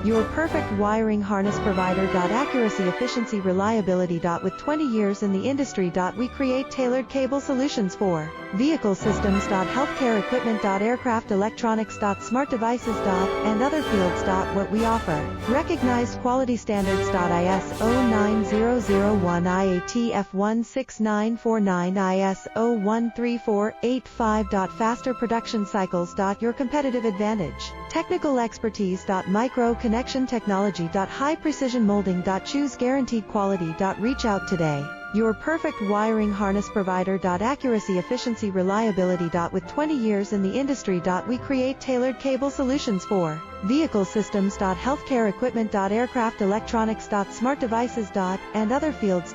Your perfect wiring harness provider. Accuracy, efficiency, reliability. With 20 years in the industry. We create tailored cable solutions for vehicle systems. Healthcare equipment. Aircraft electronics. Smart devices. And other fields. What we offer. Recognized quality standards. ISO 9001 IATF 16949 ISO 13485. Faster production cycles. Your competitive advantage. Technical expertise. Micro connection technology. High precision molding. Choose guaranteed quality. Reach out today. Your perfect wiring harness provider. Accuracy, efficiency, reliability. With 20 years in the industry. We create tailored cable solutions for vehicle systems. Healthcare equipment. Aircraft electronics. Smart devices. And other fields.